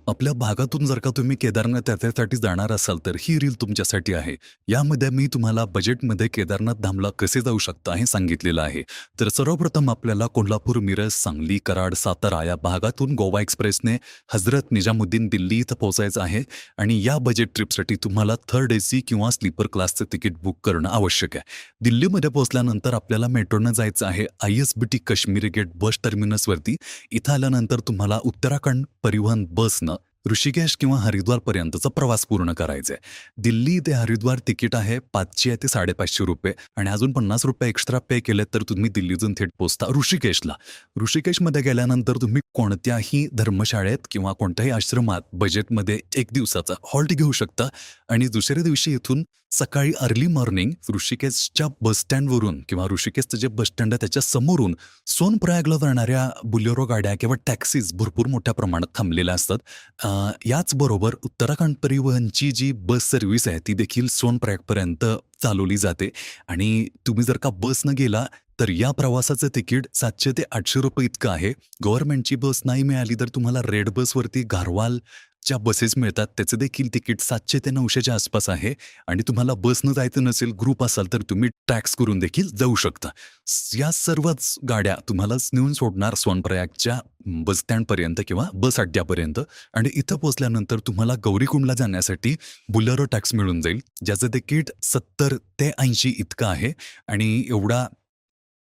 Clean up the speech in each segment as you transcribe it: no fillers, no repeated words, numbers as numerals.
आपल्या भागातून जर का तुम्ही केदारनाथ यात्रेसाठी जाणार असाल तर ही रील तुमच्यासाठी आहे. यामध्ये मी तुम्हाला बजेटमध्ये केदारनाथ धामला कसे जाऊ शकता हे सांगितलेलं आहे. तर सर्वप्रथम आपल्याला कोल्हापूर, मिरज, सांगली, कराड, सातारा या भागातून गोवा एक्सप्रेसने हजरत निजामुद्दीन दिल्ली इथं पोहोचायचं आहे आणि या बजेट ट्रिपसाठी तुम्हाला थर्ड एसी किंवा स्लीपर क्लासचं तिकीट बुक करणं आवश्यक आहे. दिल्लीमध्ये पोहोचल्यानंतर आपल्याला मेट्रोनं जायचं आहे ISBT काश्मीरी गेट बस टर्मिनसवरती. इथं आल्यानंतर तुम्हाला उत्तराखंड परिवहन बसनं ऋषिकेश किंवा हरिद्वारपर्यंतचा प्रवास पूर्ण करायचा आहे. दिल्ली ते हरिद्वार तिकीट आहे 500 ते ₹550 आणि अजून ₹50 एक्स्ट्रा पे केले तर तुम्ही दिल्लीतून थेट पोहोचता ऋषिकेशला. ऋषिकेशमध्ये गेल्यानंतर तुम्ही कोणत्याही धर्मशाळेत किंवा कोणत्याही आश्रमात बजेटमध्ये 1 दिवसाचा हॉल्ट घेऊ शकता आणि दुसऱ्या दिवशी इथून सकाळी अर्ली मॉर्निंग ऋषिकेशच्या बसस्टँडवरून किंवा ऋषिकेशचं जे बसस्टँड आहे त्याच्या समोरून सोनप्रयागला जाणाऱ्या बुलेरो गाड्या किंवा टॅक्सीज भरपूर मोठ्या प्रमाणात थांबलेल्या असतात. याचबरोबर उत्तराखंड परिवहनची जी बस सर्व्हिस आहे ती देखील सोनप्रयागपर्यंत चालवली जाते आणि तुम्ही जर का बसनं गेला तर या प्रवासाचं तिकीट 700 ते ₹800 इतकं आहे. गव्हर्नमेंटची बस नाही मिळाली तर तुम्हाला रेड बसवरती घारवालच्या बसेस मिळतात. त्याचं देखील तिकीट 700 ते 900च्या आसपास आहे आणि तुम्हाला बसनं जायचं नसेल, ग्रुप असाल तर तुम्ही टॅक्स करून देखील जाऊ शकता. या सर्वच गाड्या तुम्हाला नेऊन सोडणार सोनप्रयागच्या बसस्टँडपर्यंत किंवा बस अड्ड्यापर्यंत आणि इथं पोहोचल्यानंतर तुम्हाला गौरीकुंडला जाण्यासाठी बुलेरो टॅक्स मिळून जाईल, ज्याचं तिकीट 70 ते 80 इतकं आहे आणि एवढा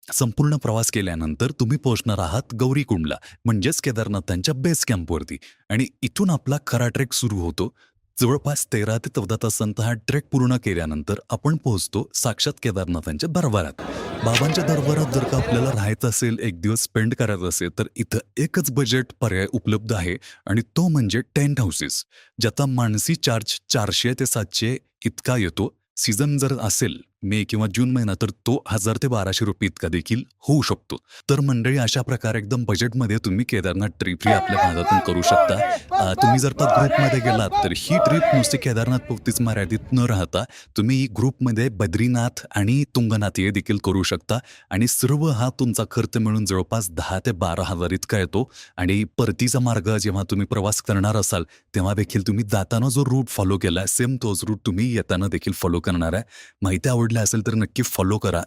संपूर्ण प्रवास केल्यानंतर तुम्ही पोहोचणार आहात गौरीकुंडला म्हणजेच केदारनाथांच्या बेस कॅम्पवरती आणि इथून आपला खरा ट्रेक सुरू होतो. जवळपास 13 ते 14 तासांचा हा ट्रेक पूर्ण केल्यानंतर आपण पोहोचतो साक्षात केदारनाथांच्या दरबारात. बाबांच्या दरबारात जर का आपल्याला राहायचं असेल, 1 दिवस स्पेंड करायचा असेल, तर इथं एकच बजेट पर्याय उपलब्ध आहे आणि तो म्हणजे टेंट हाऊसेस, ज्याचा मानसी चार्ज 400 ते 700 इतका येतो. सीझन जर असेल मे किंवा जून महिना तर तो ₹1000 ते ₹1200 इतका देखील होऊ शकतो. तर मंडळी अशा प्रकारे एकदम बजेटमध्ये तुम्ही केदारनाथ ट्रिप ही आपल्या भागातून करू शकता. तुम्ही जर का ग्रुपमध्ये गेलात तर ही ट्रिप नुसती केदारनाथ पुरतीच मर्यादित न राहता तुम्ही ग्रुपमध्ये बद्रीनाथ आणि तुंगनाथ हे देखील करू शकता आणि सर्व हा तुमचा खर्च मिळून जवळपास 10,000 ते 12,000 इतका येतो आणि परतीचा मार्ग जेव्हा तुम्ही प्रवास करणार असाल तेव्हा देखील तुम्ही जाताना जो रूट फॉलो केला सेम तोच रूट तुम्ही येताना देखील फॉलो करणार आहे. माहिती आवडली असेल तर नक्की फॉलो करा.